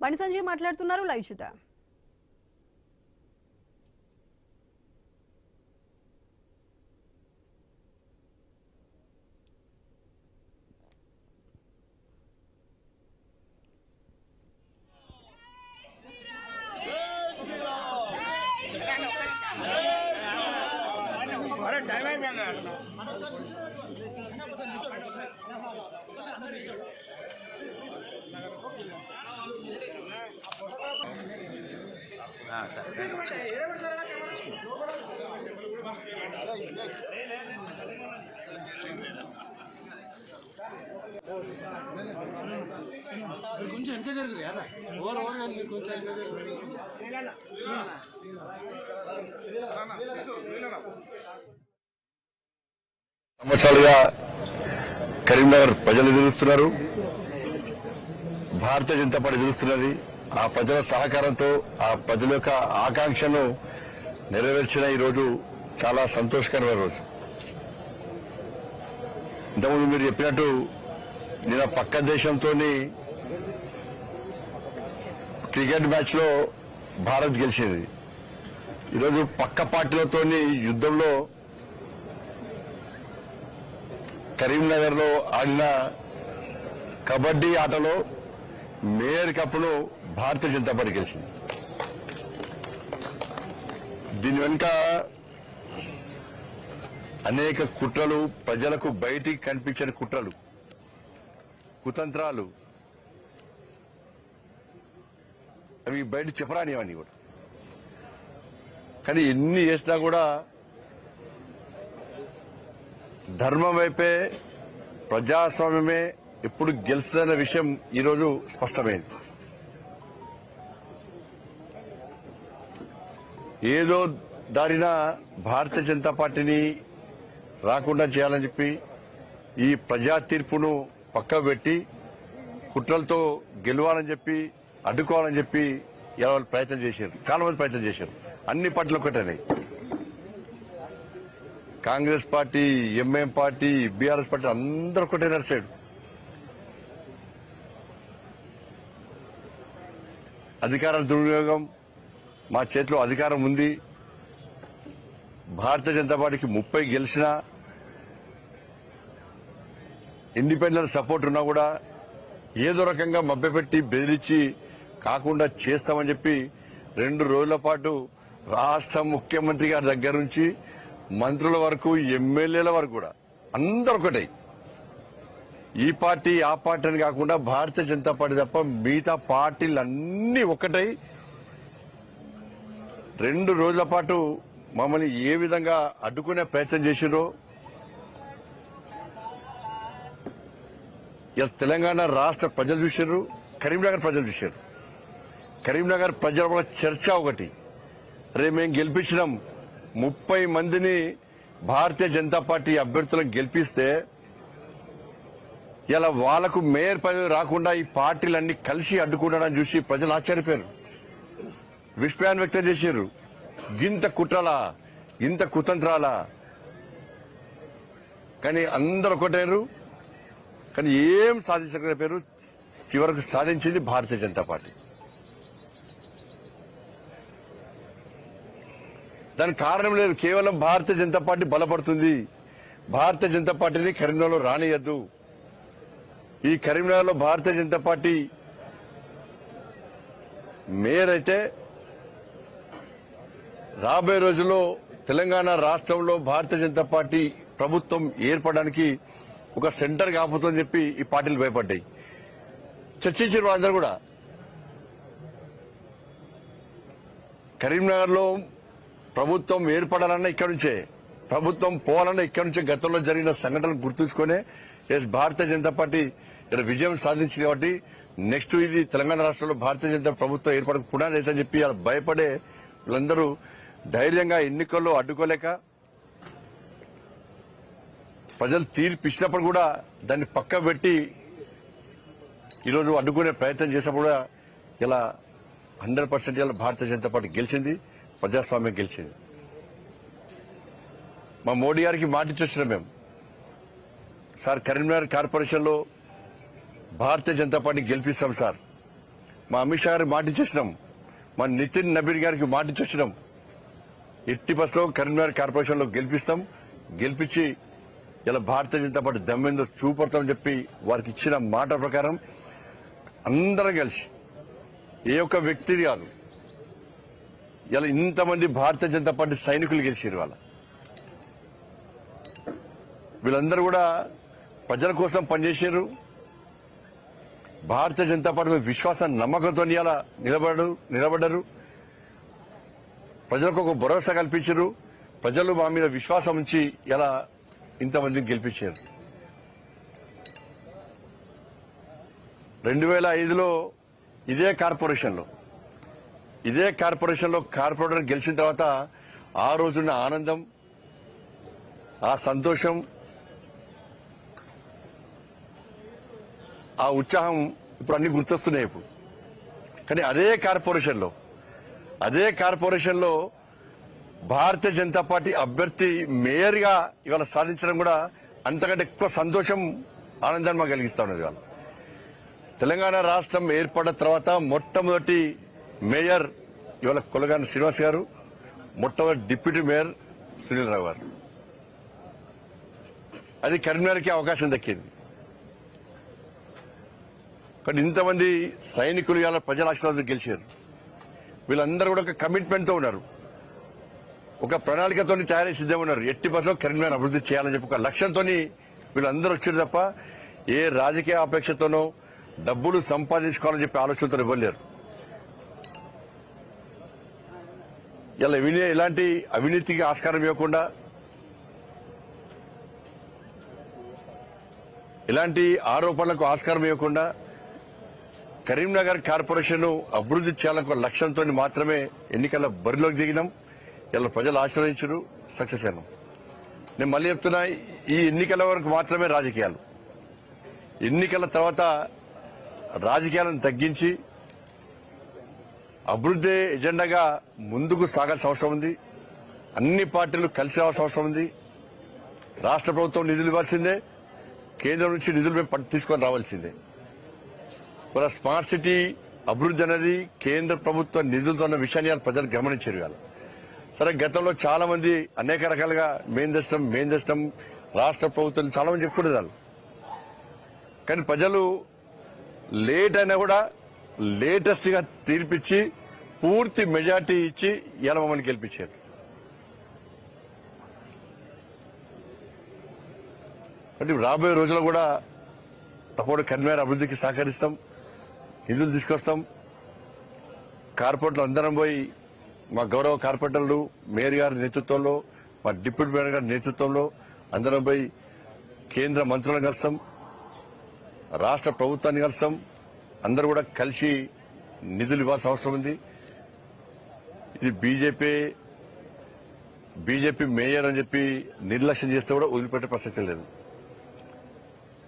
బండి సంజయ్ మాట్లాడుతున్నారు, లైవ్ చూద్దాం. కొంచెం వెనక జరుగుతుంది కదా ఓవర్ కొంచెం సంవత్సరాలుగా కరీంనగర్ ప్రజలు ఎదురుస్తున్నారు, భారతీయ జనతా పార్టీ ఎదురుస్తున్నది. ఆ ప్రజల సహకారంతో ఆ ప్రజల యొక్క ఆకాంక్షను నెరవేర్చిన ఈ రోజు చాలా సంతోషకరమైన రోజు. ఇంతకుముందు మీరు చెప్పినట్టు నిన్న పక్క దేశంతో క్రికెట్ మ్యాచ్ లో భారత్ గెలిచింది. ఈరోజు పక్క పార్టీలతో యుద్ధంలో కరీంనగర్ లో ఆడిన కబడ్డీ ఆటలో మేయర్ కప్ను భారతీయ జనతా పార్టీ గెలిచింది. దీని వెనుక అనేక కుట్రలు, ప్రజలకు బయటికి కనిపించని కుట్రలు, కుతంత్రాలు, అవి బయట చెప్పరానివన్నీ కూడా. కానీ ఎన్ని చేసినా కూడా ధర్మం వైపే, ప్రజాస్వామ్యమే ఎప్పుడు గెలుస్తుందన్న విషయం ఈరోజు స్పష్టమైంది. ఏదో దారిన భారతీయ జనతా పార్టీని రాకుండా చేయాలని చెప్పి ఈ ప్రజా తీర్పును పక్కకు పెట్టి కుట్రలతో గెలవాలని చెప్పి, అడ్డుకోవాలని చెప్పి ఎవరు ప్రయత్నం చేశారు. చాలా మంది ప్రయత్నం చేశారు. అన్ని పార్టీలు ఒకటేనాయి. Congress party, MIM party, BRS party అందరూ ఒకటే నడిచాడు. అధికార దుర్వినియోగం, మా చేతిలో అధికారం ఉంది, భారతీయ జనతా పార్టీకి 30 గెలిచినా, ఇండిపెండెంట్ సపోర్ట్ ఉన్నా కూడా ఏదో రకంగా మభ్యపెట్టి బెదిరించి కాకుండా చేస్తామని చెప్పి 2 రోజుల పాటు రాష్ట్ర ముఖ్యమంత్రి గారి దగ్గర నుంచి మంత్రుల వరకు, ఎమ్మెల్యేల వరకు కూడా అందరూ ఒకటే. ఈ పార్టీ ఆ పార్టీ అని కాకుండా భారతీయ జనతా పార్టీ తప్ప మిగతా పార్టీలన్నీ ఒకటై 2 రోజుల పాటు మమ్మల్ని ఏ విధంగా అడ్డుకునే ప్రయత్నం చేసిరో ఇలా తెలంగాణ రాష్ట్ర ప్రజలు చూశారు, కరీంనగర్ ప్రజలు చూశారు. కరీంనగర్ ప్రజల చర్చ ఒకటి, రేపు మేము గెలిపించినాం 30 మందిని భారతీయ జనతా పార్టీ అభ్యర్థులను గెలిపిస్తే ఇలా వాళ్లకు మేయర్ పదవి రాకుండా ఈ పార్టీలన్నీ కలిసి అడ్డుకుంటారని చూసి ప్రజలు ఆశ్చర్యపోయారు, విస్మయాన్ని వ్యక్తం చేశారు. గింత కుట్రలా, ఇంత కుతంత్రాలా? కానీ అందరూ ఒకటేరు, కానీ ఏం సాధించకపోయారు. చివరకు సాధించింది భారతీయ జనతా పార్టీ. దానికి కారణం లేదు, కేవలం భారతీయ జనతా పార్టీ బలపడుతుంది. భారతీయ జనతా పార్టీని కరీంనగర్లో రానియద్దు. ఈ కరీంనగర్లో భారతీయ జనతా పార్టీ మేయర్ అయితే రాబోయే రోజుల్లో తెలంగాణ రాష్ట్రంలో భారతీయ జనతా పార్టీ ప్రభుత్వం ఏర్పడడానికి ఒక సెంటర్ కాకపోతుందని చెప్పి ఈ పార్టీలు భయపడ్డాయి. చర్చించారు వాళ్ళందరూ కూడా. కరీంనగర్లో ప్రభుత్వం ఏర్పడాలన్నా ఇక్కడి నుంచే, ప్రభుత్వం పోవాలన్నా ఇక్కడి నుంచే గతంలో జరిగిన సంఘటనలు గుర్తుంచుకునే భారతీయ జనతా పార్టీ ఇక్కడ విజయం సాధించింది. కాబట్టి నెక్స్ట్ ఇది తెలంగాణ రాష్ట్రంలో భారతీయ జనతా ప్రభుత్వం ఏర్పడక పునాది అవుతుందని చెప్పి భయపడే వీళ్ళందరూ ధైర్యంగా ఎన్నికల్లో అడ్డుకోలేక, ప్రజలు తీర్పు ఇచ్చినప్పుడు కూడా దాన్ని పక్క పెట్టి ఈరోజు అడ్డుకునే ప్రయత్నం చేసినప్పుడు కూడా ఇలా 100% ఇలా భారతీయ జనతా పార్టీ గెలిచింది, ప్రజాస్వామ్యం గెలిచింది. మా మోడీ గారికి మాట ఇచ్చొచ్చినాం మేము, సార్ కరీంనగర్ కార్పొరేషన్ లో భారతీయ జనతా పార్టీ గెలిపిస్తాం సార్, మా అమిత్ షా గారికి మాట ఇచ్చేసినాం, మా నితిన్ నబీన్ గారికి మాట ఇచ్చొచ్చినాం. ఎట్టి బస్సులో కరీంనగర్ కార్పొరేషన్ లో గెలిపించి ఇలా భారతీయ జనతా పార్టీ దమ్మెందో చూపడతామని చెప్పి వారికి ఇచ్చిన మాట ప్రకారం అందరం కలిసి, ఏ ఒక్క వ్యక్తి కాదు, ఇలా ఇంతమంది భారతీయ జనతా పార్టీ సైనికులు గెలిచారు. వీళ్ళందరూ కూడా ప్రజల కోసం పనిచేశారు. భారతీయ జనతా పార్టీ మీద విశ్వాసం నమ్మకంతో ఇలా నిలబడ్డారు. ప్రజలకు ఒక భరోసా కల్పించారు. ప్రజలు మా మీద విశ్వాసం ఉంచి ఇలా ఇంతమందిని గెలిపించారు. 2005లో ఇదే కార్పొరేషన్లో కార్పొరేటర్ గెలిచిన తర్వాత ఆ రోజున్న ఆనందం, ఆ సంతోషం, ఆ ఉత్సాహం ఇప్పుడు అన్ని గుర్తొస్తున్నాయి. ఇప్పుడు కానీ అదే కార్పొరేషన్లో భారతీయ జనతా పార్టీ అభ్యర్థి మేయర్ గా ఇవాళ సాధించడం కూడా అంతకంటే ఎక్కువ సంతోషం, ఆనందాన్ని మాకు కలిగిస్తా ఉన్నది. ఇవాళ తెలంగాణ రాష్ట్రం ఏర్పడిన తర్వాత మొట్టమొదటి మేయర్ ఇవాళ కొలగాని శ్రీనివాస్ గారు, మొట్టమొదటి డిప్యూటీ మేయర్ సునీల్ రావు గారు. అది కరీంనగర్కి అవకాశం దక్కింది. కానీ ఇంతమంది సైనికులు ఇవాళ ప్రజల ఆశీర్వాదం గెలిచారు. వీళ్ళందరూ కూడా ఒక కమిట్మెంట్ తో ఉన్నారు, ఒక ప్రణాళికతో తయారీ సిద్ధంగా ఉన్నారు. ఎట్టి బస్సులో కరీంనగర్ అభివృద్ధి చేయాలని చెప్పి ఒక లక్ష్యంతో వీళ్ళందరూ వచ్చారు తప్ప ఏ రాజకీయ అపేక్షతోనో డబ్బులు సంపాదించుకోవాలని చెప్పి ఆలోచనతో ఇవ్వలేరు. ఇలా ఇలాంటి అవినీతికి ఆస్కారం ఇవ్వకుండా, ఇలాంటి ఆరోపణలకు ఆస్కారం ఇవ్వకుండా కరీంనగర్ కార్పొరేషన్ అభివృద్ధి చేయాలనే లక్ష్యంతో మాత్రమే ఎన్నికల బరిలోకి దిగినాం. ఇలా ప్రజలు ఆశీర్వదించారు, సక్సెస్ అయినాం. నేను మళ్ళీ చెప్తున్నా, ఈ ఎన్నికల వరకు మాత్రమే రాజకీయాలు. ఎన్నికల తర్వాత రాజకీయాలను తగ్గించి అభివృద్ధి ఎజెండాగా ముందుకు సాగాల్సిన అవసరం ఉంది. అన్ని పార్టీలు కలిసి రావాల్సిన అవసరం ఉంది. రాష్ట్ర ప్రభుత్వం నిధులు ఇవ్వాల్సిందే, కేంద్రం నుంచి నిధులు మేము తీసుకొని రావాల్సిందే. మన స్మార్ట్ సిటీ అభివృద్ధి అనేది కేంద్ర ప్రభుత్వ నిధులతో ఉన్న విషయాన్ని ప్రజలు గమనించారు. ఇవాళ సరే, గతంలో చాలా మంది అనేక రకాలుగా మేం తెస్తాం రాష్ట్ర ప్రభుత్వం చాలా మంది చెప్పుకునేదాళ్ళు. కానీ ప్రజలు లేట్ అయినా కూడా లేటెస్ట్ గా తీర్పిచ్చి పూర్తి మెజార్టీ ఇచ్చి ఇలా మమ్మల్ని గెలిపించారు. అంటే రాబోయే రోజుల్లో కూడా తప్పకుండా కరీంనగర్ అభివృద్ధికి సహకరిస్తాం, నిధులు తీసుకొస్తాం. కార్పొరేటర్లు అందరం పోయి, మా గౌరవ కార్పొరేటర్లు మేయర్ గారి నేతృత్వంలో, మా డిప్యూటీ మేయర్ గారి నేతృత్వంలో అందరం పోయి కేంద్ర మంత్రులను కలుస్తాం, రాష్ట్ర ప్రభుత్వాన్ని కలుస్తాం. అందరూ కూడా కలిసి నిధులు ఇవ్వాల్సిన అవసరం ఉంది. ఇది బీజేపీ మేయర్ అని చెప్పి నిర్లక్ష్యం చేస్తే కూడా వదిలిపెట్టే ప్రసక్తి లేదు.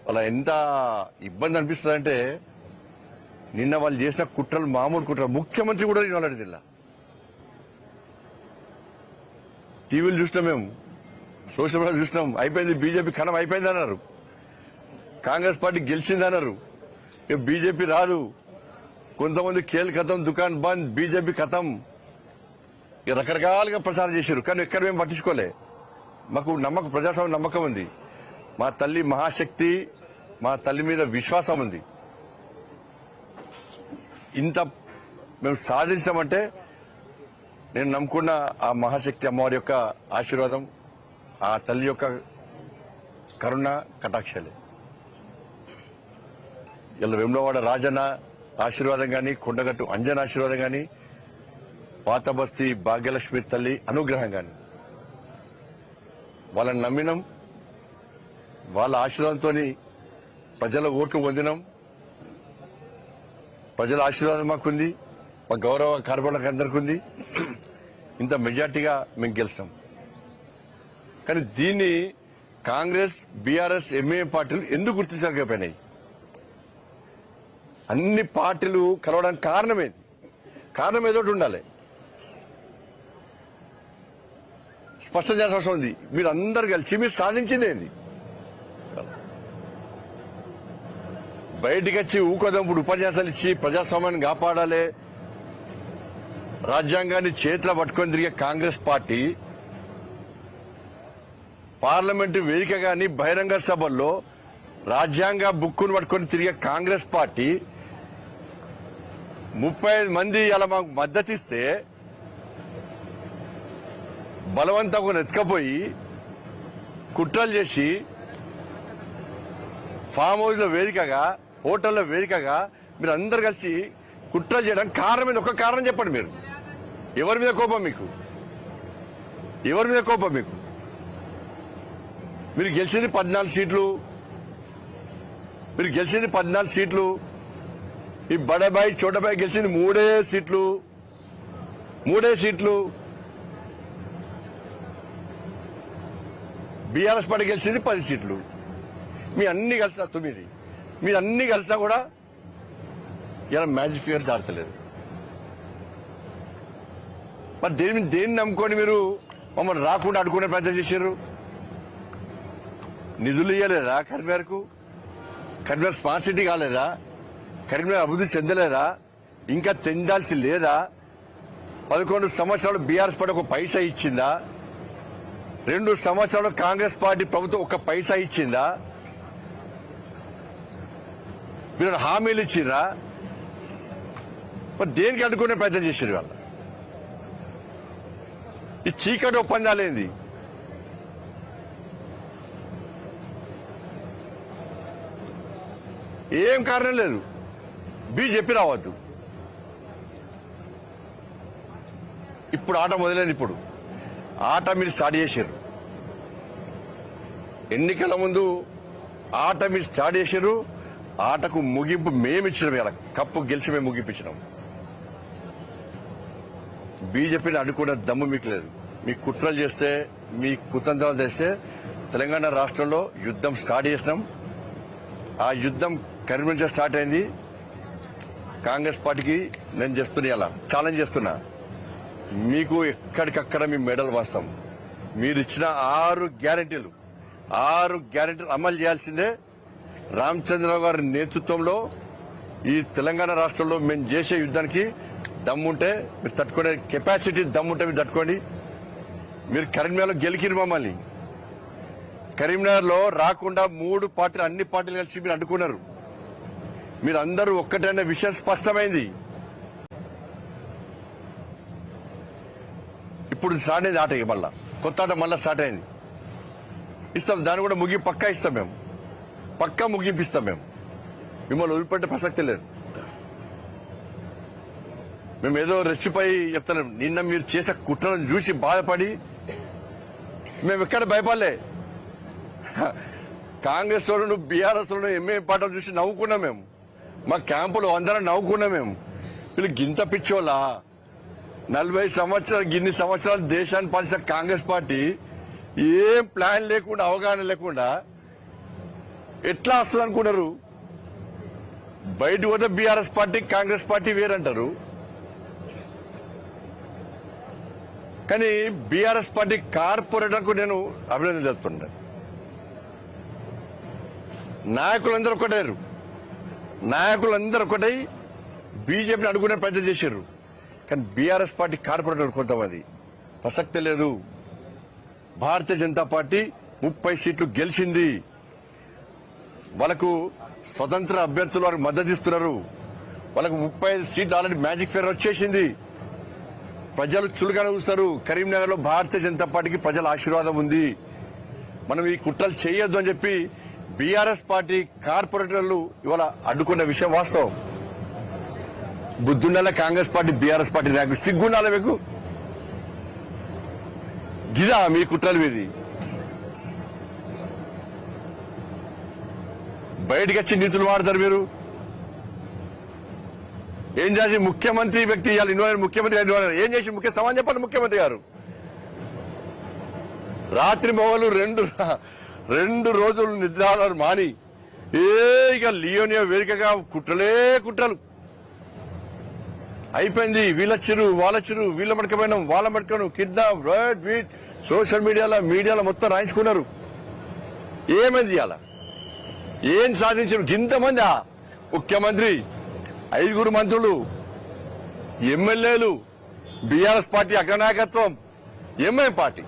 అలా ఎంత ఇబ్బంది అనిపిస్తుందంటే, నిన్న వాళ్ళు చేసిన కుట్రలు మామూలు కుట్రలు. ముఖ్యమంత్రి కూడా నేను అలాంటి జిల్లా టీవీలు చూసినాం, మేము సోషల్ మీడియా చూసినాం. అయిపోయింది, బీజేపీ కణం అయిపోయింది అన్నారు. కాంగ్రెస్ పార్టీ గెలిచింది అన్నారు. బీజేపీ రాదు. కొంతమంది ఖేల్ ఖతం, దుకాన్ బంద్, బీజేపీ ఖతం, రకరకాలుగా ప్రచారం చేశారు. కానీ ఎక్కడ మేము పట్టించుకోలే. మాకు ప్రజాస్వామ్య నమ్మకం ఉంది. మా తల్లి మహాశక్తి, మా తల్లి మీద విశ్వాసం ఉంది. ఇంత మేము సాధించామంటే నేను నమ్ముకున్న ఆ మహాశక్తి అమ్మవారి యొక్క ఆశీర్వాదం, ఆ తల్లి యొక్క కరుణ కటాక్షాలే. ఇలా వేములవాడ రాజన్న ఆశీర్వాదం గాని, కొండగట్టు అంజన ఆశీర్వాదం గాని, పాత బస్తీ భాగ్యలక్ష్మి తల్లి అనుగ్రహం గాని, వాళ్ళని నమ్మినాం. వాళ్ళ ఆశీర్వాదంతో ప్రజల ఓట్లు పొందినాం. ప్రజల ఆశీర్వాదం మాకుంది, మా గౌరవ కార్పొరేటర్లకు అందరికీ ఉంది. ఇంత మెజార్టీగా మేము గెలుస్తాం. కానీ దీన్ని కాంగ్రెస్, బీఆర్ఎస్, ఎంఐఎం పార్టీలు ఎందుకు గుర్తించలేకపోయినాయి? అన్ని పార్టీలు కలవడానికి కారణం ఏదో ఉండాలి. స్పష్టం చేయాల్సిన అవసరం ఉంది. మీరు అందరు కలిసి మీరు సాధించింది ఏంది? బయటికి వచ్చి ఊకదంపుడు ఉపన్యాసాలు ఇచ్చి ప్రజాస్వామ్యాన్ని కాపాడాలి, రాజ్యాంగాన్ని చేతిలో పట్టుకొని తిరిగే కాంగ్రెస్ పార్టీ పార్లమెంటు వేదిక గాని బహిరంగ సభల్లో రాజ్యాంగ బుక్కును పట్టుకొని తిరిగే కాంగ్రెస్ పార్టీ 35 మంది అలా మాకు మద్దతిస్తే బలవంతంగా నెత్తుకపోయి కుట్రలు చేసి ఫామ్ హౌస్ లో వేదికగా, హోటల్లో వేదికగా మీరు అందరు కలిసి కుట్రలు చేయడానికి కారణం మీద ఒక కారణం చెప్పండి. మీరు ఎవరి మీద కోపం మీకు? ఎవరి మీద కోపం మీకు? మీరు గెలిచింది 14 సీట్లు, మీరు గెలిచింది 14 సీట్లు. ఈ బడబాయి చోటబాయి గెలిచింది 3 సీట్లు, 3 సీట్లు. బీఆర్ఎస్ పార్టీ గెలిచింది 10 సీట్లు. మీ అన్ని కలిసినా 9. మీరు అన్ని కలిసినా కూడా ఇలా మ్యాజిక్ ఫిగర్ దాటలేదు. మరి దేన్ని నమ్ముకొని మీరు మమ్మల్ని రాకుండా అడుకునే ప్రయత్నం చేశారు? నిధులు ఇవ్వలేదా కరీంనగర్కు? కరీంనగర్ స్మార్ట్ సిటీ కాలేదా? కరీంనగర్ అభివృద్ధి చెందలేదా? ఇంకా చెందాల్సి లేదా? 11 సంవత్సరాలు బీఆర్ఎస్ పార్టీ ఒక పైసా ఇచ్చిందా? 2 సంవత్సరాలు కాంగ్రెస్ పార్టీ ప్రభుత్వం ఒక పైసా ఇచ్చిందా? మీరు హామీలు ఇచ్చిర్రా? మరి దేనికి అడ్డుకునే ప్రయత్నం చేశారు వాళ్ళు? ఈ చీకటి ఒప్పందాలేంది? ఏం కారణం లేదు. చెప్పి రావద్దు. ఇప్పుడు ఆట మొదలైంది. ఇప్పుడు ఆట మీరు స్టార్ట్ చేశారు. ఎన్నికల ముందు ఆట మీరు స్టార్ట్ చేశారు. ఆటకు ముగింపు మేమిచ్చినాం. ఇలా కప్పు గెలిచి మేము ముగింపించినాం. బీజేపీని అడ్డుకునే దమ్ము మీకు లేదు. మీ కుట్రలు చేస్తే, మీ కుతంత్రాలు చేస్తే తెలంగాణ రాష్ట్రంలో యుద్ధం స్టార్ట్ చేసినాం. ఆ యుద్ధం కరీంనగర్ స్టార్ట్ అయింది. కాంగ్రెస్ పార్టీకి నేను చెప్తున్నా, ఇలా ఛాలెంజ్ చేస్తున్నా, మీకు ఎక్కడికక్కడ మీ మెడల్ వాస్తాం. మీరు ఇచ్చిన 6 గ్యారెంటీలు అమలు చేయాల్సిందే. రామచంద్రరావు గారి నేతృత్వంలో ఈ తెలంగాణ రాష్ట్రంలో మేము చేసే యుద్ధానికి దమ్ముంటే మీరు తట్టుకునే కెపాసిటీ దమ్ముంటే మీరు తట్టుకోండి. మీరు కరీంనగర్లో గెలికిరు మమ్మల్ని. కరీంనగర్ లో రాకుండా 3 పార్టీలు, అన్ని పార్టీలు కలిసి మీరు అడ్డుకున్నారు. మీరు అందరూ ఒక్కటైన విషయం స్పష్టమైంది. ఇప్పుడు స్టార్ట్ అయింది ఆట. మళ్ళా కొత్త ఆట మళ్ళా స్టార్ట్ అయింది. ఇస్తాం, దాన్ని కూడా పక్కా ఇస్తాం. మేము పక్కా ముగింపిస్తాం. మేము మిమ్మల్ని వదిలిపెట్టే ప్రసక్తి లేదు. మేము ఏదో రెచ్చిపోయి చెప్తున్నాం. నిన్న మీరు చేసే కుట్రలను చూసి బాధపడి మేము ఎక్కడ భయపడలే. కాంగ్రెస్ వాళ్ళు, బీఆర్ఎస్ వాళ్ళు, ఎంఏ పార్టీలు చూసి నవ్వుకున్నాం. మేము మా క్యాంపులో అందరం నవ్వుకున్నాం. మేము వీళ్ళు గింత పిచ్చోళ్ళ 40 సంవత్సరాలు, గిన్ని సంవత్సరాలు దేశాన్ని పాలించిన కాంగ్రెస్ పార్టీ ఏం ప్లాన్ లేకుండా, అవగాహన లేకుండా ఎట్లా వస్తుంది అనుకున్నారు? బయట పోతే బీఆర్ఎస్ పార్టీ, కాంగ్రెస్ పార్టీ వేరంటారు. కానీ బీఆర్ఎస్ పార్టీ కార్పొరేటర్కు నేను అభినందన తెలుపుతున్నాను. నాయకులందరూ ఒకటారు. నాయకులందరూ ఒకటై బీజేపీని అడుగునే ప్రయత్నం చేశారు. కానీ బీఆర్ఎస్ పార్టీ కార్పొరేటర్ కొంతమంది ప్రసక్తి లేదు. భారతీయ జనతా పార్టీ 30 సీట్లు గెలిచింది. వాళ్ళకు స్వతంత్ర అభ్యర్థులు వారికి మద్దతు ఇస్తున్నారు. వాళ్ళకు 35 సీట్లు ఆల్రెడీ మ్యాజిక్ ఫిగర్ వచ్చేసింది. ప్రజలు చులుగానే చూస్తారు. కరీంనగర్ లో భారతీయ జనతా పార్టీకి ప్రజల ఆశీర్వాదం ఉంది. మనం ఈ కుట్రలు చేయొద్దు అని చెప్పి బీఆర్ఎస్ పార్టీ కార్పొరేటర్లు ఇవాళ అడ్డుకున్న విషయం వాస్తవం. బుద్ధుండాల కాంగ్రెస్ పార్టీ, బీఆర్ఎస్ పార్టీ నాయకులు సిగ్గుండాల మీకు. గిదా మీ కుట్రలు మీది. బయటకు వచ్చి నీతులు వాడతారు మీరు. ఏం చేసి ముఖ్యమంత్రి వ్యక్తి ఇవాళ ఇన్వాల్వ్, ముఖ్యమంత్రి ఏం చేసి ముఖ్య సమాధానం చెప్పండి. ముఖ్యమంత్రి గారు రాత్రి మొగలు 2 రోజులు నిద్రాలు మాని ఇక లియోనియా వేదికగా కుట్రలే కుట్రలు అయిపోయింది. వీళ్ళొచ్చిరు, వాళ్ళొచ్చిరు, వీళ్ళ మడకపోయినాం, వాళ్ళ మడకను కిడ్నాప్, రైట్, వీట్, సోషల్ మీడియాలో మొత్తం రాయించుకున్నారు. ఏమైంది ఇవాళ? ఏం సాధించారు? ఇంతమంది ముఖ్యమంత్రి, 5 మంత్రులు, ఎమ్మెల్యేలు, బీఆర్ఎస్ పార్టీ అగ్రనాయకత్వం, ఎంఐఎం పార్టీ.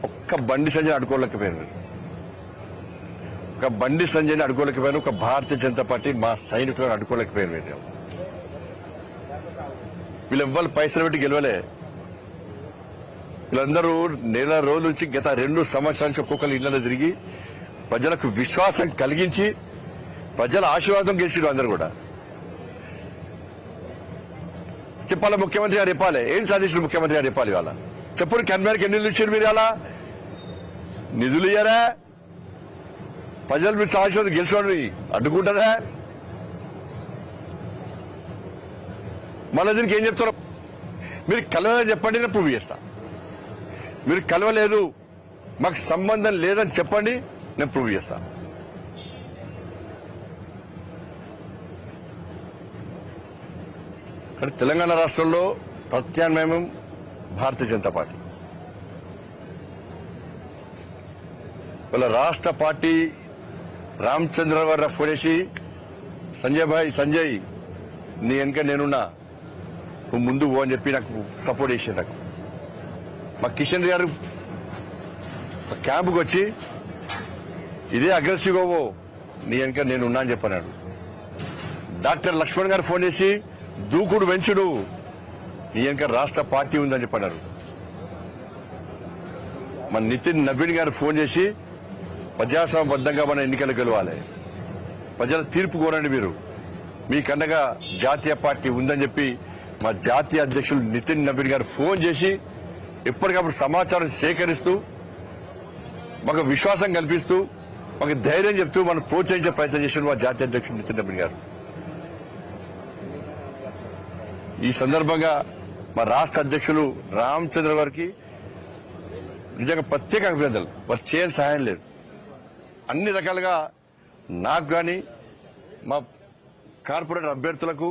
ఒక్క బండి సంజయ్ అడుకోలేకపోయారు. ఒక బండి సంజయ్ని అడుకోలేకపోయారు. ఒక భారతీయ జనతా పార్టీ మా సైనికులను అడుకోలేకపోయారు. వీళ్ళెవ్వరు పైసలు పెట్టి గెలవలే. వీళ్ళందరూ నెల రోజుల నుంచి గత 2 సంవత్సరాల నుంచి ఒక్కొక్కరు ఇళ్లలో తిరిగి ప్రజలకు విశ్వాసం కలిగించి ప్రజల ఆశీర్వాదం గెలిచిరు. అందరూ కూడా చెప్పాలా, ముఖ్యమంత్రి గారు చెప్పాలి ఏం సాధించారు. ముఖ్యమంత్రి గారు చెప్పాలి. ఇవాళ చెప్పుడు కన్వీనర్కి ఎన్ని నిధులు ఇచ్చారు మీరు? ఇలా నిధులు ఇయ్యారా? ప్రజలు మీరు ఆశీర్వాదం గెలిచి అడ్డుకుంటారా? మళ్ళీ దీనికి ఏం చెప్తారు? మీరు కలవలేదని చెప్పండి, నేను ప్రూవ్ చేస్తా. మీరు కలవలేదు, మాకు సంబంధం లేదని చెప్పండి, నేను ప్రూవ్ చేస్తా. కానీ తెలంగాణ రాష్ట్రంలో ప్రత్యామ్నాయం భారతీయ జనతా పార్టీ. వాళ్ళ రాష్ట్ర పార్టీ రామచంద్ర గారు ఫోన్ చేసి, సంజయ్ నీ వెనక నేనున్నా, నువ్వు ముందు పో అని చెప్పి నాకు సపోర్ట్ చేసింది. నాకు మా కిషన్ గారు క్యాంపుకి వచ్చి ఇదే అగ్రెసివ్గా పో, నీ వెనక నేనున్నా అని చెప్పన్నాడు. డాక్టర్ లక్ష్మణ్ గారు ఫోన్ చేసి దూకుడు వెంచుడు, నీ వెనక రాష్ట్ర పార్టీ ఉందని చెప్పన్నారు. మన నితిన్ నవీన్ గారు ఫోన్ చేసి ప్రజాస్వామ్యబద్ధంగా మన ఎన్నికలు గెలవాలి, ప్రజల తీర్పు కోరండి, మీరు మీకండగా జాతీయ పార్టీ ఉందని చెప్పి మా జాతీయ అధ్యక్షులు నితిన్ నవీన్ గారు ఫోన్ చేసి ఎప్పటికప్పుడు సమాచారం సేకరిస్తూ మాకు విశ్వాసం కల్పిస్తూ మాకు ధైర్యం చెప్తూ మనం ప్రోత్సహించే ప్రయత్నం చేసిన మా జాతీయ అధ్యక్షులు నితిన్ నవీన్ గారు. ఈ సందర్భంగా మా రాష్ట్ర అధ్యక్షులు రామచంద్ర గారికి నిజంగా ప్రత్యేక అభినందనలు. వారు చేయని సహాయం లేదు. అన్ని రకాలుగా నాకు కానీ మా కార్పొరేటర్ అభ్యర్థులకు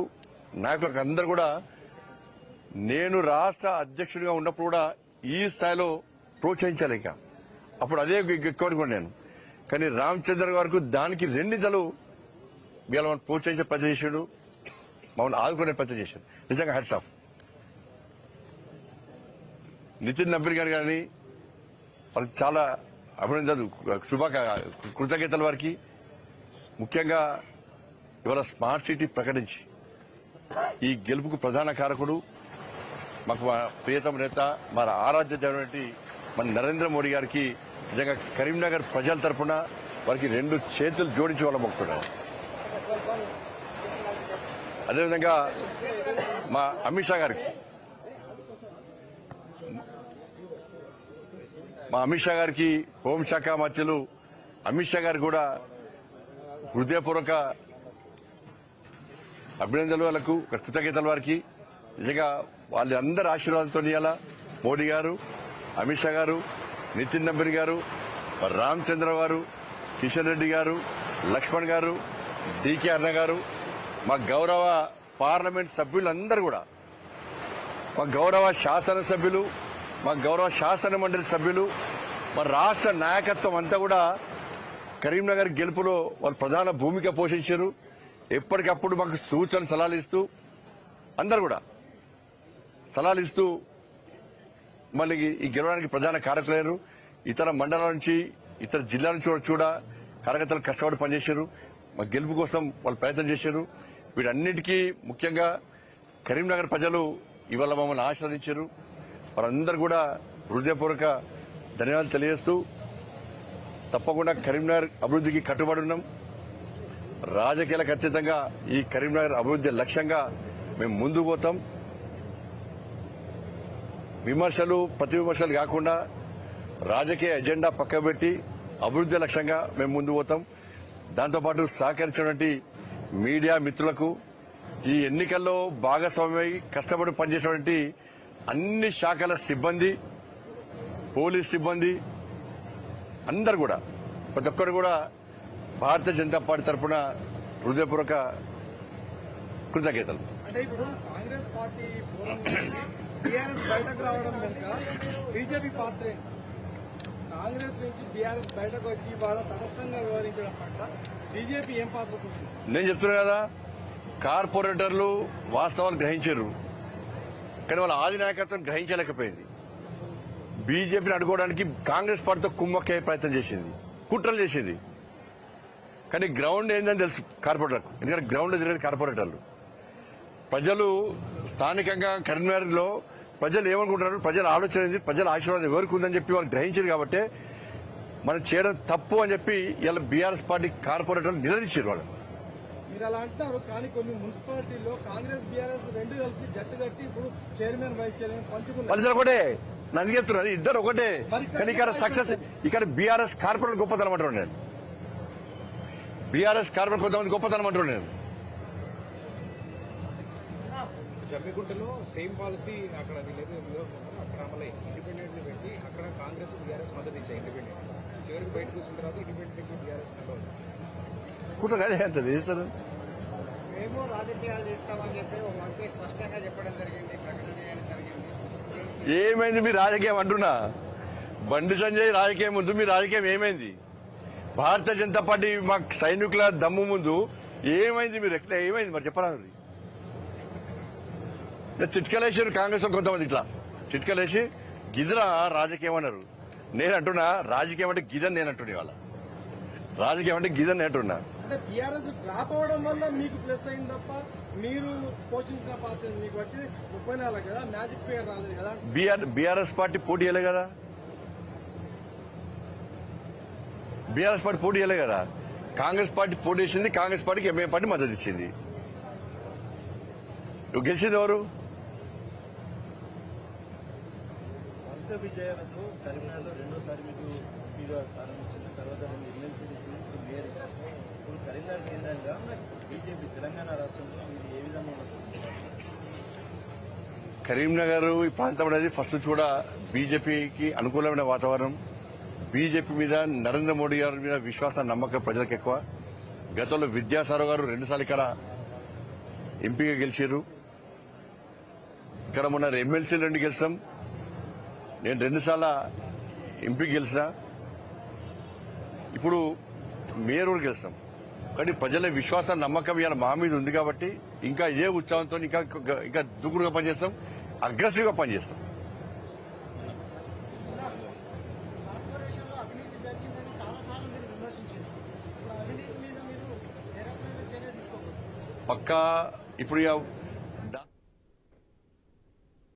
నాయకులకు అందరూ కూడా నేను రాష్ట్ర అధ్యక్షుడిగా ఉన్నప్పుడు కూడా ఈ స్థాయిలో ప్రోత్సహించలేక అప్పుడు అదే ఎక్కువ నేను. కానీ రామచంద్ర గారికి దానికి 2 నిధులు వీళ్ళ మనం ప్రోత్సహించే ప్రయత్నం చేశాడు, మమ్మల్ని ఆదుకునే ప్రయత్నం చేశాడు. నిజంగా హ్యాట్స్ ఆఫ్. నితిన్ నవీన్ గారు కానీ వాళ్ళకి చాలా అభినందనలు, కృతజ్ఞతలు వారికి. ముఖ్యంగా ఇవాళ స్మార్ట్ సిటీ ప్రకటించి ఈ గెలుపుకు ప్రధాన కారకుడు మాకు మా ప్రియతమ నేత, మన ఆరాధ్య దైవం మన నరేంద్ర మోడీ గారికి నిజంగా కరీంనగర్ ప్రజల తరఫున వారికి 2 చేతులు జోడించి వాళ్ళ మొక్కుతున్నారు. అదేవిధంగా మా అమిత్ షా గారికి హోంశాఖ మంత్రులు అమిత్ షా గారికి కూడా హృదయపూర్వక అభినందనలు, వాళ్ళకు కృతజ్ఞతలు వారికి. నిజంగా వాళ్ళందరి ఆశీర్వాదంతో ఇవాళ మోడీ గారు, అమిత్ షా గారు, నితిన్ నవీన్ గారు, రామచంద్ర గారు, కిషన్ రెడ్డి గారు, లక్ష్మణ్ గారు, డీకే అన్న గారు, మా గౌరవ పార్లమెంట్ సభ్యులందరూ కూడా, మా గౌరవ శాసనసభ్యులు, మా గౌరవ శాసన మండలి సభ్యులు, మా రాష్ట్ర నాయకత్వం అంతా కూడా కరీంనగర్ గెలుపులో వాళ్ళు ప్రధాన భూమిక పోషించారు. ఎప్పటికప్పుడు మాకు సూచన సలహాలు ఇస్తూ అందరు కూడా సలహాలు ఇస్తూ మళ్ళీ ఈ గెలవడానికి ప్రధాన కారకులయ్యారు. ఇతర మండలాల నుంచి, ఇతర జిల్లాల నుంచి కూడా కార్యకర్తలు కష్టపడి పనిచేశారు. మా గెలుపు కోసం వాళ్ళు ప్రయత్నం చేశారు. వీటన్నిటికీ ముఖ్యంగా కరీంనగర్ ప్రజలు ఇవాళ మమ్మల్ని ఆశీర్వదించారు. వారందరూ కూడా హృదయపూర్వక ధన్యవాదాలు తెలియజేస్తూ తప్పకుండా కరీంనగర్ అభివృద్ధికి కట్టుబడి ఉన్నాం. రాజకీయాలకు అతీతంగా ఈ కరీంనగర్ అభివృద్ధి లక్ష్యంగా మేము ముందుకు పోతాం. ప్రతి విమర్శలు కాకుండా రాజకీయ ఎజెండా పక్కబెట్టి అభివృద్ధి లక్ష్యంగా మేము ముందుకు పోతాం. దాంతోపాటు సహకరించినటువంటి మీడియా మిత్రులకు, ఈ ఎన్నికల్లో భాగస్వామ్యమై కష్టపడి పనిచేసినటువంటి అన్ని శాఖల సిబ్బంది, పోలీస్ సిబ్బంది అందరు కూడా, ప్రతి ఒక్కరు కూడా భారతీయ జనతా పార్టీ తరఫున హృదయపూర్వక కృతజ్ఞతలు. అంటే ఇప్పుడు కాంగ్రెస్ పార్టీ టీఆర్ఎస్ బయటకు రావడం వెనుక బీజేపీ పాత్ర కాంగ్రెస్ నుంచి బీఆర్ఎస్ బయటకు వచ్చి వాళ్ళ తటస్థంగా వ్యవహరించడం పట్ల బీజేపీ ఏం పాత్ర పోషిస్తుంది? నేను చెప్తున్నా కదా, కార్పొరేటర్లు వాస్తవాలు గ్రహించారు, కానీ వాళ్ళ ఆది నాయకత్వం గ్రహించలేకపోయింది. బీజేపీని అడ్డుకోవడానికి కాంగ్రెస్ పార్టీతో కుమ్మక్కే ప్రయత్నం చేసింది, కుట్రలు చేసింది. కానీ గ్రౌండ్ ఏందని తెలుసు కార్పొరేటర్లకు, ఎందుకంటే గ్రౌండ్ తిరిగేది కార్పొరేటర్లు. ప్రజలు స్థానికంగా కరీంనగర్లో ప్రజలు ఏమనుకుంటున్నారు, ప్రజల ఆలోచన ఏంది, ప్రజల ఆశీర్వాదం ఎవరికి ఉందని చెప్పి వాళ్ళు గ్రహించారు. కాబట్టి మనం చేయడం తప్పు అని చెప్పి ఇలా బీఆర్ఎస్ పార్టీ కార్పొరేటర్లు నిలదీశారు వాళ్ళు. మీరు అలా అంటున్నారు, కానీ కొన్ని మున్సిపాలిటీల్లో కాంగ్రెస్ బీఆర్ఎస్ రెండు కలిసి జట్టు కట్టి ఇప్పుడు చైర్మన్ వైస్ చైర్మన్ పంచుకున్నారు. ప్రజలు ఒకటే, నన్ను చెప్తున్నది ఇద్దరు ఒకటే. కానీ ఇక్కడ సక్సెస్, ఇక్కడ బీఆర్ఎస్ కార్పొరేటర్ గొప్పతనం అంటున్నాను నేను. బీఆర్ఎస్ కార్పొరేటర్ కొంతమంది గొప్పతనం అంటున్నాను నేను. జమ్మిగుంటలో సేమ్ పాలసీ అక్కడ వీళ్ళేదో అక్కడ అమలైంది. ఇండిపెండెంట్ ని పెట్టి అక్కడ కాంగ్రెస్ బీఆర్ఎస్ మద్దతు ఇచ్చాయి. ఇండిపెండెంట్ చివరికి బయటకు వచ్చిన తర్వాత ఇండిపెండెంట్ బీఆర్ఎస్ కలవాలి. కుట్ర కాదే అంత చేస్తారు. మేము రాజకీయాలు చేస్తామని చెప్పి ఒక మంత్రి స్పష్టంగా చెప్పడం జరిగింది, ప్రకటన చేయడం జరిగింది. ఏమైంది మీ రాజకీయం అంటున్నా? బండి సంజయ్ రాజకీయం ముందు మీ రాజకీయం ఏమైంది? భారతీయ జనతా పార్టీ మా సైనికుల దమ్ము ముందు ఏమైంది? మీరు ఎట్లా ఏమైంది మరి చెప్పరాదు. చిట్కలేసారు కాంగ్రెస్ కొంతమంది, ఇట్లా చిట్కలేసి గిదరా రాజకీయం అన్నారు. నేను అంటున్నా రాజకీయం అంటే గిదని నేను అంటున్నా. ఇవాళ రాజకీయం అంటే గిదని నేను అంటున్నా. అంటే బీఆర్ఎస్ డ్రాప్ అవడం వల్ల మీకు ప్లస్ అయింది తప్ప మీరు పోషించిన పాత్ర మీకు వచ్చి 34 కదా, మ్యాజిక్ ఫిగర్ రాలేదు కదా. బీఆర్ఎస్ పార్టీ పోటీ చేయలే కదా, బీఆర్ఎస్ పార్టీ పోటీ చేయలే కదా. కాంగ్రెస్ పార్టీ పోటీ చేసింది, కాంగ్రెస్ పార్టీకి ఎంఐఎం పార్టీ మద్దతు ఇచ్చింది. గెలిచింది ఎవరు? వరుస విజయాలతో కరీంనగర్లో రెండోసారి మీకు ఎంపీగా స్థానం ఇచ్చిన తర్వాత 2 ఎమ్మెల్సీలు ఇచ్చిన ఇప్పుడు మేయర్ ఇచ్చింది. ఇప్పుడు కరీంనగర్ కేంద్రంగా బీజేపీ తెలంగాణ రాష్ట్రంలో మీరు ఏ విధంగా ఉండదు? కరీంనగర్ ఈ ప్రాంతం అనేది ఫస్ట్ కూడా బీజేపీకి అనుకూలమైన వాతావరణం. బీజేపీ మీద నరేంద్ర మోడీ గారి మీద విశ్వాసం, నమ్మకం ప్రజలకు ఎక్కువ. గతంలో విద్యాసాగర్ గారు 2 సార్లు ఇక్కడ ఎంపీగా గెలిచారు. ఇక్కడ మొన్న ఎమ్మెల్సీలు 2 గెలిచాం. నేను 2 సార్ల ఎంపీ గెలిచిన, ఇప్పుడు మేయర్ కూడా గెలిచాం. కానీ ప్రజల విశ్వాసం, నమ్మకం ఇవాళ మా మీద ఉంది కాబట్టి ఇంకా ఇదే ఉత్సాహంతో ఇంకా దూకుడుగా పనిచేస్తాం, అగ్రెసివ్ గా పనిచేస్తాం. కార్పొరేషన్లో అవినీతి జరిగిందని చాలాసార్లు మీరు విమర్శించారు. ఇప్పుడు అవినీతి మీద మీరు ఏ రకమైన చర్య తీసుకోవాలి? పక్కా ఇప్పుడు